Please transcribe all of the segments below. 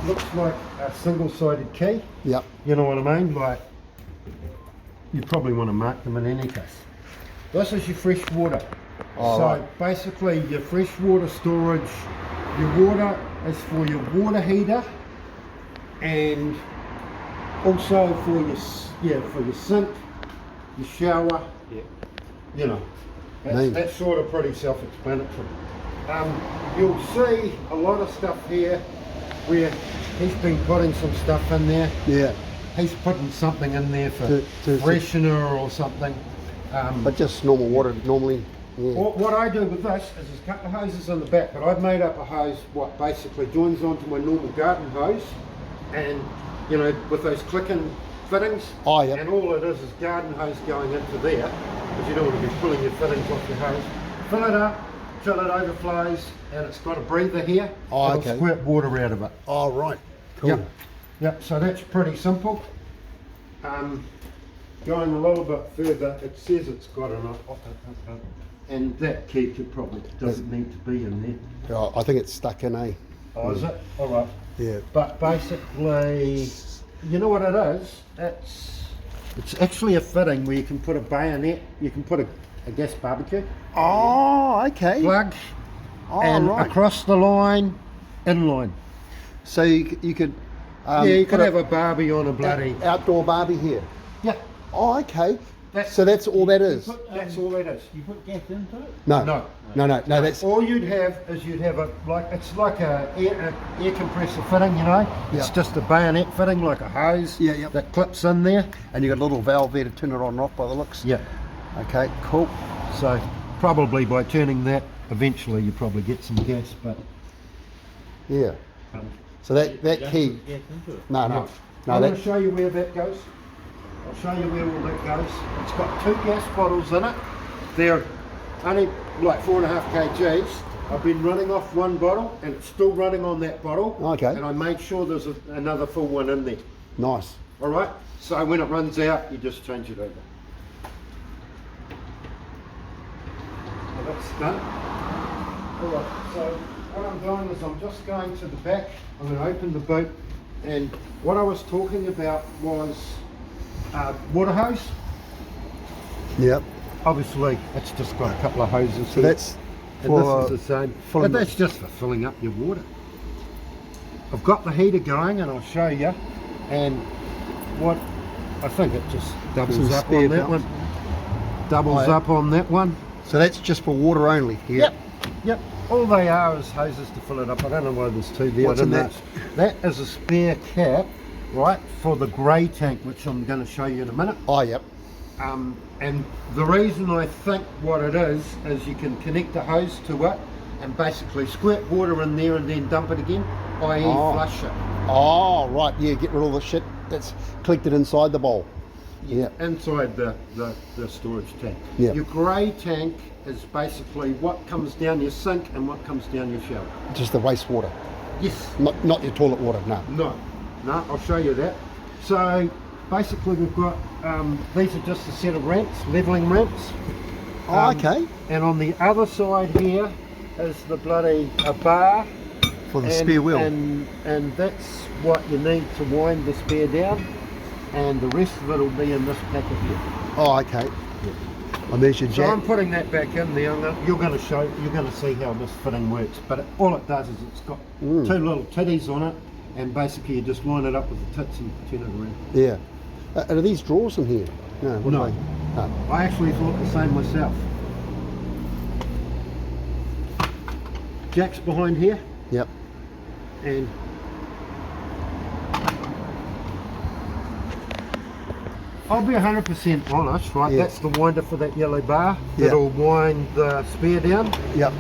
it looks like a single-sided key. Yep. You know what I mean? Like, you probably want to mark them in any case. This is your fresh water. Oh, so right. basically your fresh water storage, your water is for your water heater and also for your sink, your shower. Yeah. You know, Neat. that's sort of pretty self-explanatory. You'll see a lot of stuff here where he's been putting some stuff in there. Yeah. He's putting something in there for To- freshener or something. But just normal water normally. Yeah. What I do with this is there's a couple of hoses on the back, but I've made up a hose what basically joins onto my normal garden hose, and you know, with those clicking fittings. Oh, yep. And all it is garden hose going into there, because you don't want to be pulling your fittings off your hose. Fill it up till it overflows, and it's got a breather here. Oh, It'll okay. squirt water out of it. Oh, right. Cool. Yep. Yep. So that's pretty simple. Going a little bit further, it says it's got an and that key probably doesn't need to be in there. Yeah, I think it's stuck in, eh? Oh, is it? All right. Yeah. But basically, you know what it is? It's actually a fitting where you can put a bayonet, you can put a gas barbecue Oh, okay. plug, Oh, and right. across the line, in line. So you could. Yeah, you could put have a barbie on a bloody. outdoor barbie here. Yeah. Oh, okay. So that's all that is. That's all that is. You put gas into it? No. No. No. That's. All you'd have is it's like a air compressor fitting, you know. It's Yeah. just a bayonet fitting, like a hose. Yeah, yeah. That clips in there. And you got a little valve there to turn it on and off by the looks. Yeah. Okay. Cool. So probably by turning that, eventually you probably get some gas, but Yeah. So that Don't key. put gas into it. No. I'm going That. to show you where that goes. I'll show you where all that goes. It's got 2 gas bottles in it. They're only like 4.5 kgs. I've been running off one bottle and it's still running on that bottle. Okay. And I made sure there's another full one in there. Nice. All right. So when it runs out, you just change it over. Well, that's done. All right. So what I'm doing is I'm just going to the back. I'm going to open the boot, and what I was talking about was water hose. Yep. Obviously, it's just got a couple of hoses. So here. that's And for. this is the same. filling But that's just for filling up your water. I've got the heater going, and I'll show you. And what I think it just doubles Some up spare on that belts. one. Doubles Oh, yeah. up on that one. So that's just for water only. Yeah. Yep. All they are is hoses to fill it up. I don't know why there's 2 there. What's I in didn't that? ask. That is a spare cap, right, for the grey tank, which I'm going to show you in a minute. Oh, yep. And the reason I think what it is you can connect a hose to it and basically squirt water in there and then dump it again, i.e. Oh. flush it. Oh, right. Yeah. Get rid of all the shit that's collected inside the bowl. Yeah. Inside the storage tank. Yeah. Your grey tank is basically what comes down your sink and what comes down your shower. Just the wastewater. Yes. Not your toilet water. No. No, I'll show you that. So basically we've got, these are just a set of ramps, levelling ramps. Oh, okay. And on the other side here is the a bar. For the and, spare wheel. And that's what you need to wind the spare down. And the rest of it will be in this packet here. Oh, okay. I measured So I'm jack. putting that back in there. You're going to see how this fitting works. But all it does is it's got 2 little titties on it, and basically you just line it up with the tits and turn it around. Yeah. Are these drawers in here? No. What No. are they? No. I actually thought the same myself. Jack's behind here, Yep. and I'll be 100% honest, right? Yeah. That's the winder for that yellow bar Yeah. that'll wind the spare down. Yep.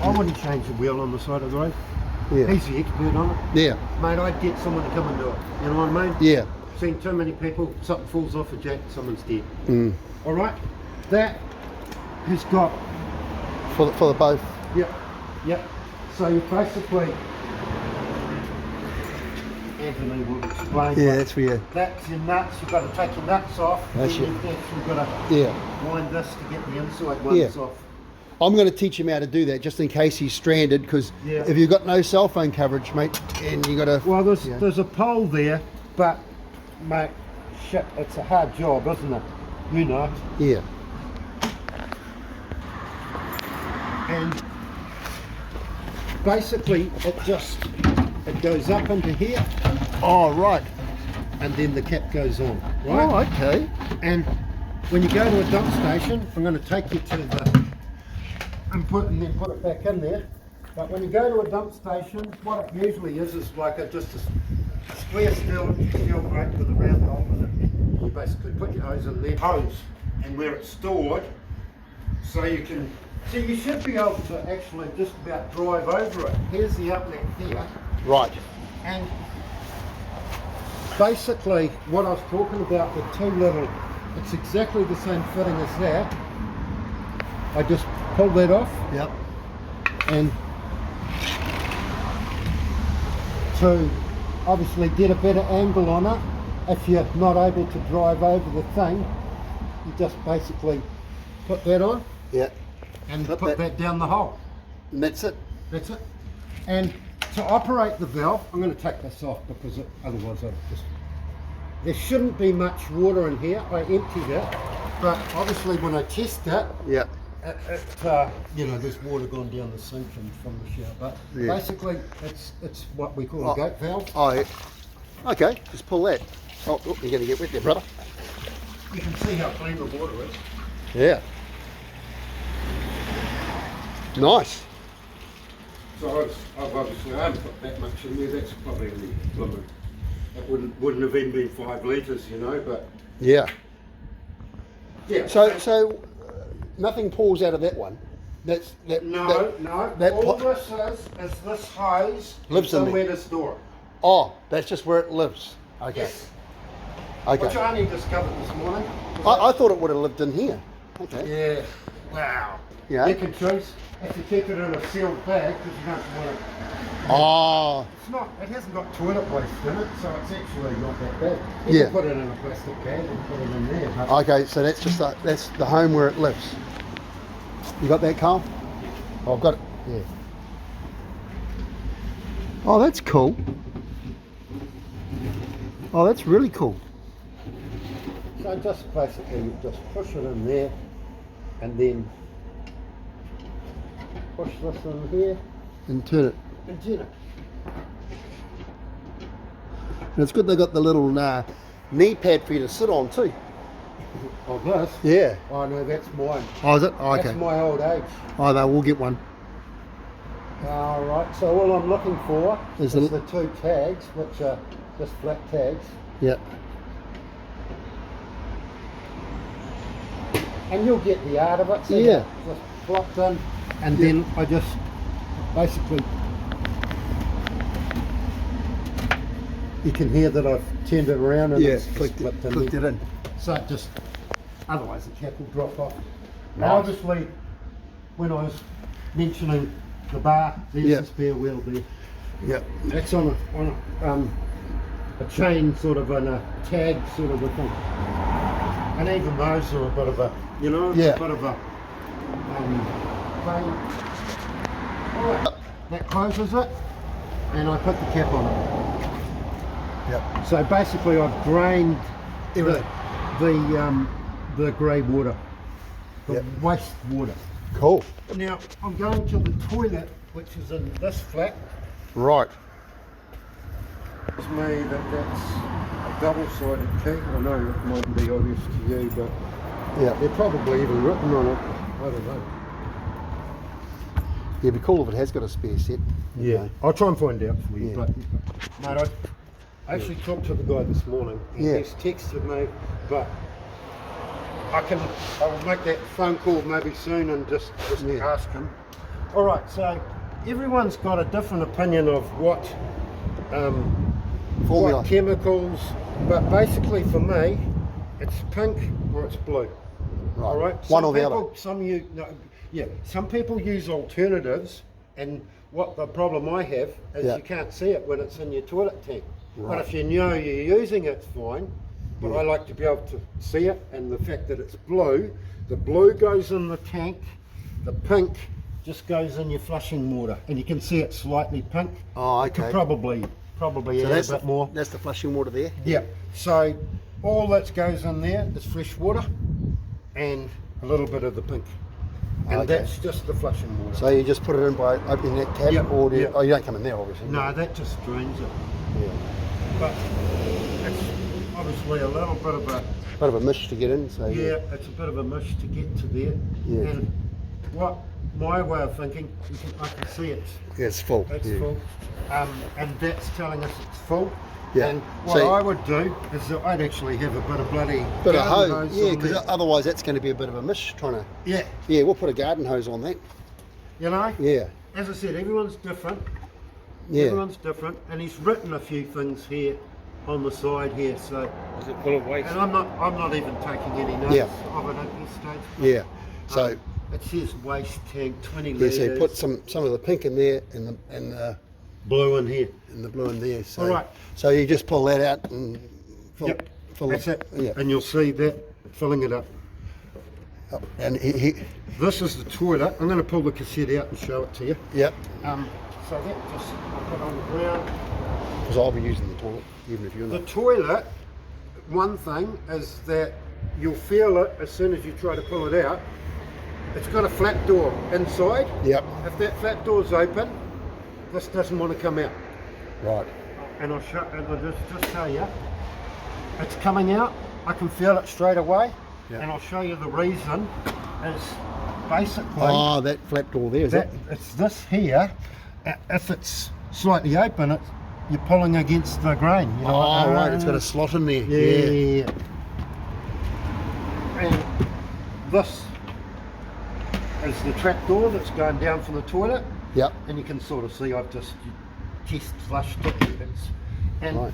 I wouldn't change the wheel on the side of the road. Yeah. He's the expert on it. Yeah. Mate, I'd get someone to come and do it. You know what I mean? Yeah. Seen too many people, something falls off a jack, someone's dead. Mm. All right? That has got, For the both. yep. So you basically, Anthony will explain. Yeah. but That's where you. That's your nuts. You've got to take your nuts off. That's then it. you've actually got to Yeah. wind this to get the inside ones Yeah. off. I'm going to teach him how to do that just in case he's stranded, because Yeah. if you've got no cell phone coverage, mate, and you got to... Well, there's a pole there, but mate, shit, it's a hard job, isn't it? You know. Yeah. And basically it goes up into here, Oh, right. and then the cap goes on, right? Oh, okay. And when you go to a dump station, I'm going to take you to the and then put it back in there. But when you go to a dump station, what it usually is like just a square steel grate with a round hole in it. You basically put your hose in there, and where it's stored, so you can. So you should be able to actually just about drive over it. Here's the outlet here. Right. And basically what I was talking about with two little, it's exactly the same fitting as that. I just pull that off, Yep. and to obviously get a better angle on it, if you're not able to drive over the thing, you just basically put that on Yeah. and Put put that- that down the hole. And that's it. That's it. And to operate the valve, I'm going to take this off because otherwise there shouldn't be much water in here. I emptied it, but obviously when I test it, Yeah. you know, there's water gone down the sink and from the shower. But Yeah. basically, it's what we call Oh. a goat valve. Oh, yeah. Okay, just pull that. Oh, you're going to get wet there, brother. You can see how clean the water is. Yeah. Nice. So I've obviously I haven't put that much in there. That's probably only limit. It wouldn't have even been 5 litres, you know. But Yeah. yeah. So nothing pours out of that one. That No. that All po- this is this hose Lives in somewhere there. to store it. Oh, that's just where it lives. Okay. Yes. Which Okay. I only discovered this morning. I thought it would have lived in here. Okay. Yeah. Wow. Yeah. You can choose if you keep it in a sealed bag because you don't want it. Oh, It's not. It hasn't got toilet waste in it, so it's actually not that bad. You Yeah. can put it in a plastic bag and put it in there. But okay. So that's just that's the home where it lives. You got that, Carl? Oh, I've got it. Yeah. Oh, that's cool. Oh, that's really cool. so just basically you just push it in there, and then push this in here And turn it. and turn it. And it's good they got the little knee pad for you to sit on too. Oh, this? Yeah. Oh no, that's mine. Oh, is it? Oh, okay. That's my old age. Oh, no, we'll get one. All right. So all I'm looking for Is is the- the 2 tags, which are just flat tags, Yeah. and you'll get the art of it. So Yeah. Just plopped in, and then I just basically. You can hear that I've turned it around and it's just clicked slipped in it there. in. So it just, otherwise the cap will drop off. Nice. Obviously, when I was mentioning the bar, there's Yeah. the spare wheel there. Yeah. That's on a chain sort of and a tag sort of a thing. And even those are a bit of a, you know, Yeah. a bit of a thing. Alright, that closes it, and I put the cap on it. Yeah. So basically I've drained Everything. the grey water, the Yep. waste water. Cool. Now I'm going to the toilet, which is in this flat. Right. It's me that's a double-sided key. I know it mightn't be obvious to you, but Yeah. they're probably even written on it. I don't know. Yeah, it'd be cool if it has got a spare set. Okay. I'll try and find out for you. Yeah. But mate, I actually talked to the guy this morning. Yeah. He's texted me, but I will make that phone call maybe soon and just Yeah. ask him. All right, so everyone's got a different opinion of what Formula. what chemicals, but basically for me, it's pink or it's blue. Right. All right. One or the other. Some people use alternatives, and what the problem I have is Yeah. you can't see it when it's in your toilet tank. Right. But if you know you're using it, it's fine. But I like to be able to see it, and the fact that it's blue, the blue goes in the tank, the pink just goes in your flushing water, and you can see it's slightly pink. Oh, You could okay. probably So add that's a bit more. That's the flushing water there. Yeah. So all that goes in there is fresh water and a little bit of the pink, and Okay. that's just the flushing water. So you just put it in by opening that tab, Yeah, or do you, yeah. oh, you don't come in there, obviously. No, that just drains it. Yeah. But it's obviously a little bit of a Bit of a mish to get in. So yeah, it's a bit of a mish to get to there. Yeah. And what my way of thinking, I can see it's full. It's full, and that's telling us it's full. Yeah. And what So- I would do is that I'd actually have a bit of bloody Bit of garden hose, hose yeah, on because there. otherwise that's going to be a bit of a mish trying to. Yeah, Yeah, we'll put a garden hose on that. you know. Yeah, As I said, everyone's different. yeah. Everyone's different, and he's written a few things here on the side here. So, Is it full of waste? and I'm not even taking any notes Yeah. of it at this stage. Yeah. So It says waste tank 20 yeah, litres. so you put some of the pink in there and the blue in here. blue in there. So All right. so you just pull that out and fill, Yep. fill That's it. Yeah. And you'll see that filling it up. And he This is the toilet. I'm going to pull the cassette out and show it to you. yep. So that just I'll put on the ground. Because I'll be using the toilet even if you're The not. toilet, one thing is that you'll feel it as soon as you try to pull it out. It's got a flap door inside. Yep. If that flap door's open, this doesn't want to come out. Right. And I'll just show you. It's coming out. I can feel it straight away. Yeah. And I'll show you the reason is basically Oh, that flap door there is that it? it's this here. If it's slightly open, you're pulling against the grain. You know, Oh, right. It's got a slot in there. yeah. And this is the trap door that's going down from the toilet, Yep. and you can sort of see I've just test flushed it. And Right.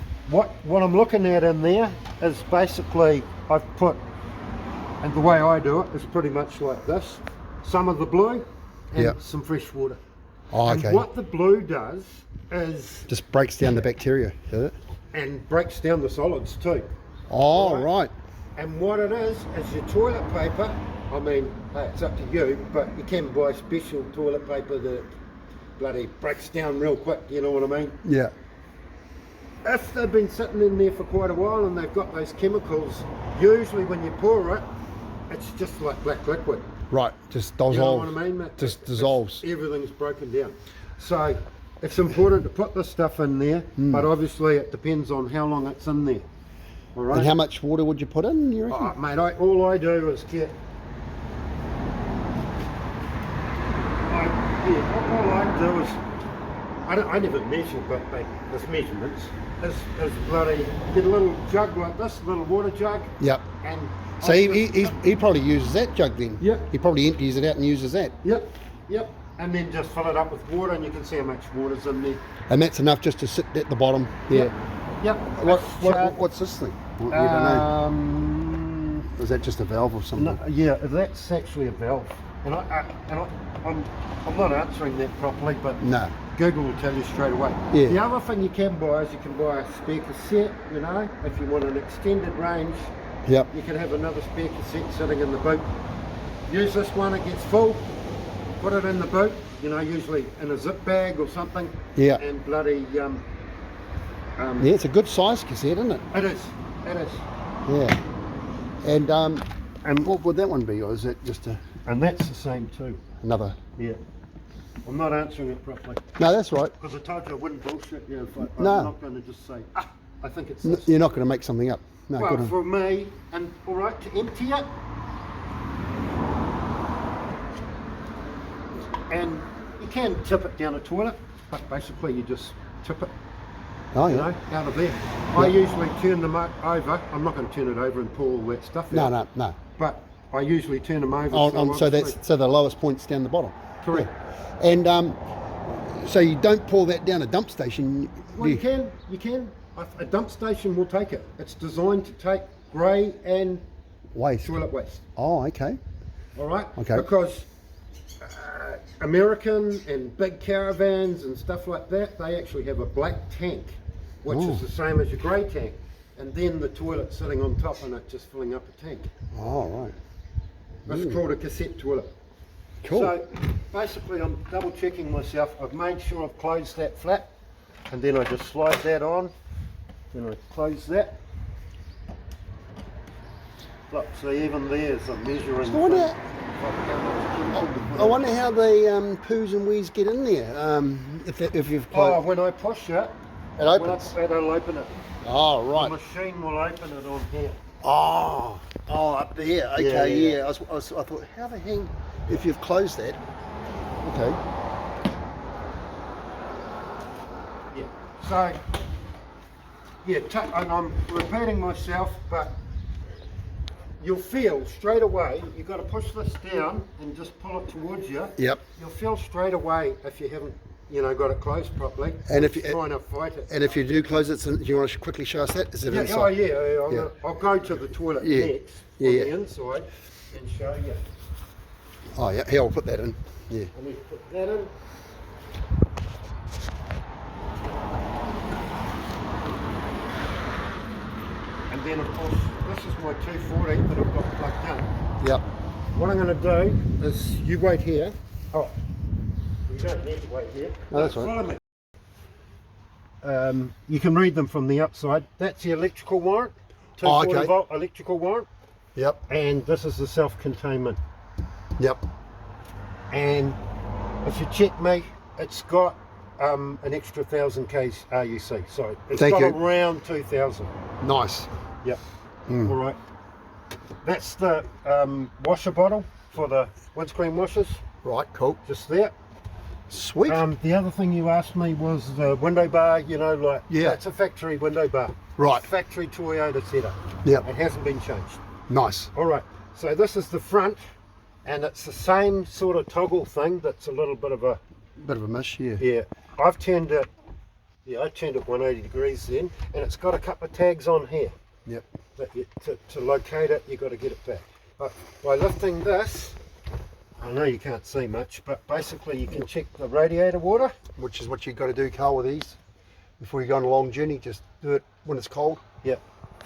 what I'm looking at in there is basically I've put, and the way I do it is pretty much like this: some of the blue and Yep. some fresh water. Oh, okay. And what the blue does is Just breaks down the bacteria, does it? and breaks down the solids too. Oh, Right. right. And what it is your toilet paper. I mean, hey, it's up to you, but you can buy special toilet paper that bloody breaks down real quick, you know what I mean? Yeah. If they've been sitting in there for quite a while and they've got those chemicals, usually when you pour it, it's just like black liquid. Right. Just You know dissolves. what I mean, mate? Just dissolves. Everything's broken down. So it's important to put this stuff in there, but obviously it depends on how long it's in there. All right? And how much water would you put in, you reckon? Oh, mate, all I do is get. All I do is. I never measure, but mate, there's measurements. Is bloody get a little jug like this, little water jug, Yep. and. So I'll he, just- he probably uses that jug then? Yep. He probably empties it out and uses that. Yep, yep, and then just fill it up with water, and you can see how much water's in there. And that's enough just to sit at the bottom. Yeah. Yep. What's this thing? You don't know. Is that just a valve or something? No, yeah, that's actually a valve, and I'm not answering that properly, but No. Google will tell you straight away. Yeah. The other thing you can buy is you can buy a spare cassette. You know, if you want an extended range, Yep. you can have another spare cassette sitting in the boot. Use this one; it gets full. Put it in the boot. You know, usually in a zip bag or something. Yeah. And bloody Yeah, it's a good size cassette, isn't it? It is. It is. Yeah. And what would that one be, or is it just And that's the same too. another? Yeah. I'm not answering it properly. No, that's right. Because I told you I wouldn't bullshit you if I'm No. not going to just say, I think it's this. You're not going to make something up. No, Well, good on. for me, and all right, to empty it, and you can tip it down a toilet, but basically you just tip it, Oh, you yeah. know, out of there. I usually turn them over. I'm not going to turn it over and pour all that stuff No, out. no. But I usually turn them over. So obviously- that's the lowest point's down the bottom. correct. Yeah. And so you don't pour that down a dump station. Well, you can. A dump station will take it. It's designed to take grey and Waste. toilet waste. Oh, okay. All right. Okay. Because American and big caravans and stuff like that, they actually have a black tank, which Oh. is the same as your grey tank, and then the toilet sitting on top and it just filling up a tank. Oh, right. That's called a cassette toilet. Cool. So basically I'm double checking myself. I've made sure I've closed that flap, and then I just slide that on, then I close that. Look, so even there's a measuring. I wonder, thing. I wonder how the poos and wees get in there. If you've Oh, closed, when I push it, it opens. it'll open it. Oh, The right. machine will open it on here. Oh, up there. Okay, Yeah. yeah. I thought, how the hell, if you've closed that? Okay. Yeah. So, yeah, and I'm repeating myself, but you'll feel straight away, you've got to push this down and just pull it towards you. Yep. You'll feel straight away if you haven't, got it closed properly. And if you- trying to fight it. And if you do close it, so do you want to quickly show us that? Is it Yeah, inside? oh yeah, Yeah. I'll go to the toilet Yeah. next Yeah, on yeah. the inside and show you. Oh, yeah. Here, I'll put that in. Yeah. Let me put that in. And then of course, this is my 240 that I've got plugged in. Yep. What I'm going to do is, you wait here. Oh, you don't need to wait here. No, that's all right. Follow me. You can read them from the outside. That's the electrical warrant, 240 okay. volt electrical warrant, Yep. and this is the self-containment. Yep. And if you check me, it's got an extra 1,000 Ks RUC, so it's Thank got you. around 2,000. Nice. Yep. All right. That's the washer bottle for the windscreen washers, Right. Cool. just there. Sweet. The other thing you asked me was the window bar, like, Yeah. that's a factory window bar. Right. Factory Toyota setup. Yep. It hasn't been changed. Nice. All right, so this is the front, and it's the same sort of toggle thing that's a little bit of a, Bit of a miss. Yeah. yeah, I turned it 180 degrees then, and it's got a couple of tags on here. Yep. That to locate it, you've got to get it back. But by lifting this, I know you can't see much, but basically you can check the radiator water. Which is what you've got to do, Carl, with these. Before you go on a long journey, just do it when it's cold. Yeah,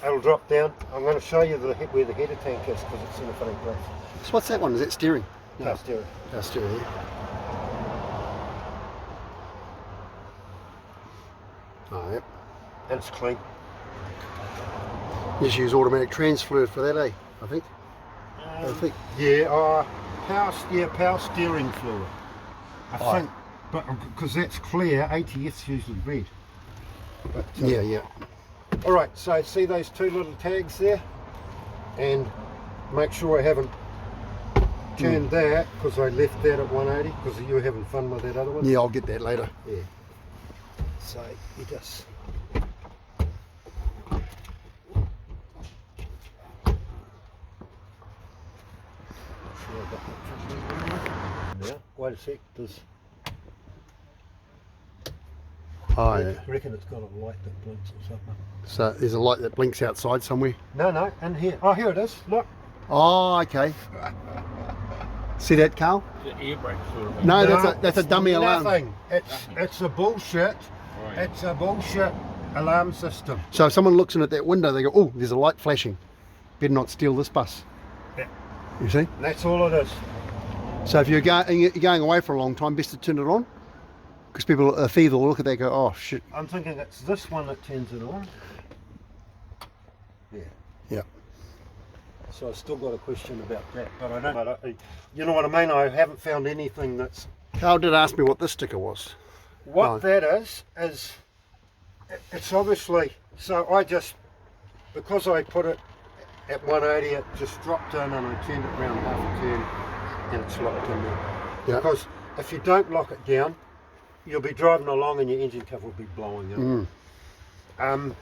it'll drop down. I'm going to show you where the header tank is because it's in a funny place. So what's that one? Is that steering? No, steering. Power steering. Yeah. Oh, yep. And it's clean. Just use automatic trans fluid for that, eh? I think. I think. Yeah, power steering fluid. I Oh. think, but because that's clear, ATF's usually red. But, Yeah. All right, so see those two little tags there, and make sure I haven't turned that because I left that at 180 because you were having fun with that other one. Yeah, I'll get that later. Yeah. So you just. Yeah, wait a sec. Does Oh, I yeah. reckon it's got a light that blinks or something. So there's a light that blinks outside somewhere. No, and here. Oh, here it is. Look. Oh, okay. See that, Carl? The air brake sort of. No, No, that's a it's dummy alarm. nothing. It's a bullshit. Right. It's a bullshit alarm system. So if someone looks in at that window, they go, "Oh, there's a light flashing. Better not steal this bus." Yeah. You see? And that's all it is. So if you're going away for a long time, best to turn it on, because people are feeble. Look at that, go, "Oh shit." I'm thinking it's this one that turns it on. Yeah. Yeah. So I've still got a question about that, but I don't. You know what I mean? I haven't found anything that's. Carl did ask me what this sticker was. What No. that is it's obviously. So I just, because I put it at 180, it just dropped in and I turned it around half a turn and it's locked in there. Yeah. Because if you don't lock it down, you'll be driving along and your engine cover will be blowing up.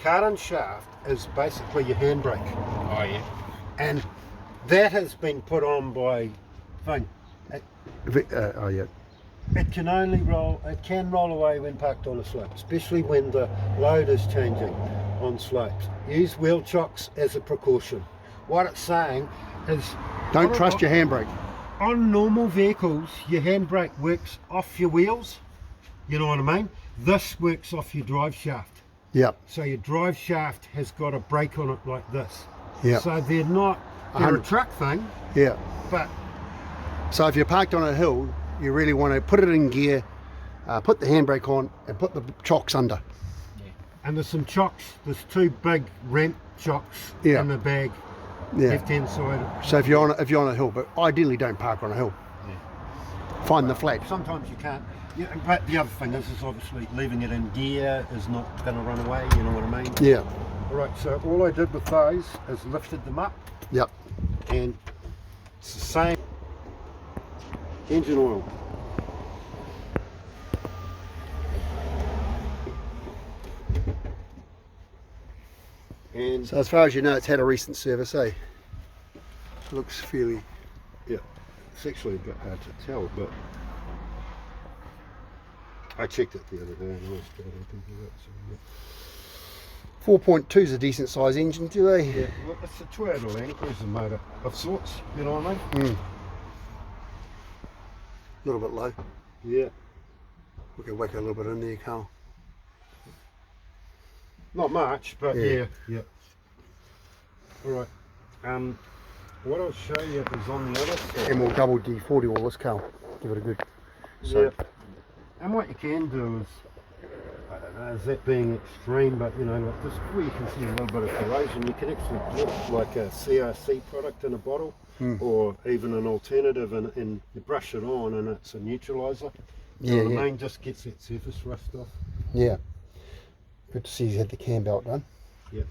Cart and shaft is basically your handbrake, Oh yeah. and that has been put on by thing. Oh yeah. It can only roll. It can roll away when parked on a slope, especially when the load is changing on slopes. Use wheel chocks as a precaution. What it's saying is, Don't trust your handbrake. on normal vehicles, your handbrake works off your wheels. You know what I mean? This works off your drive shaft. Yep. So your drive shaft has got a brake on it like this. Yeah. So they're not. They're a 100. truck thing, Yeah. but So if you're parked on a hill, you really want to put it in gear, put the handbrake on, and put the chocks under. And there's some chocks. There's 2 big ramp chocks Yeah. in the bag, Yeah. left-hand side. So if you're on a hill, but ideally don't park on a hill. Find the flat. Sometimes you can't. Yeah, but the other thing is obviously leaving it in gear is not going to run away. You know what I mean? Yeah. All right. So all I did with those is lifted them up, Yep. and it's the same engine oil. And So as far as you know, it's had a recent service, eh? Looks fairly. yeah, it's actually a bit hard to tell, but I checked it the other day and I was quite happy with it. So, 4.2 is a decent size engine too, eh? yeah, well, it's a Toyota Land Cruiser motor of sorts. You know what I mean? A little bit low. Yeah. We can whack a little bit in there, Carl. Not much, but Yeah. yeah. All right. What I'll show you is on the other side. And we'll double D40 all this, Carl. Give it a good. Yeah. And what you can do is, I don't know, is that being extreme, but you know, like just where you can see a little bit of corrosion, you can actually dip like a CRC product in a bottle, or even an alternative, and you brush it on, and it's a neutralizer. Yeah, You know what yeah. I mean? Just gets that surface rust off. Yeah. Good to see he's had the cam belt done. Yeah.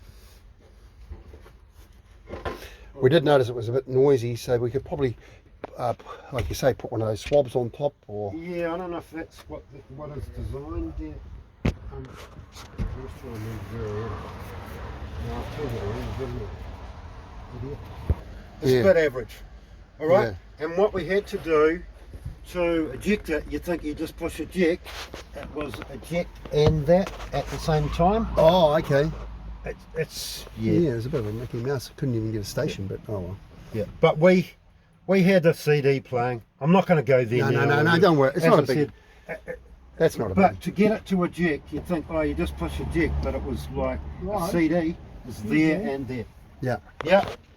We did notice it was a bit noisy, so we could probably, like you say, put one of those swabs on top, or Yeah, I don't know if that's what is designed there. I'm just trying to move where I am. No, I've turned it around, didn't I? Idiot. It's Yeah. a bit average. All right. Yeah. And what we had to do to eject it, you think you just push eject. It was eject and that at the same time. oh, okay. It's Yeah, it was a bit of a Mickey Mouse. Couldn't even get a station, but oh well. yeah. But we had the CD playing. I'm not going to go there. No, don't worry. It's As not a I big. said, That's not a But big. to get it to eject, you'd think, oh, you just push eject, but it was like a CD is there and there. Yeah. Yeah.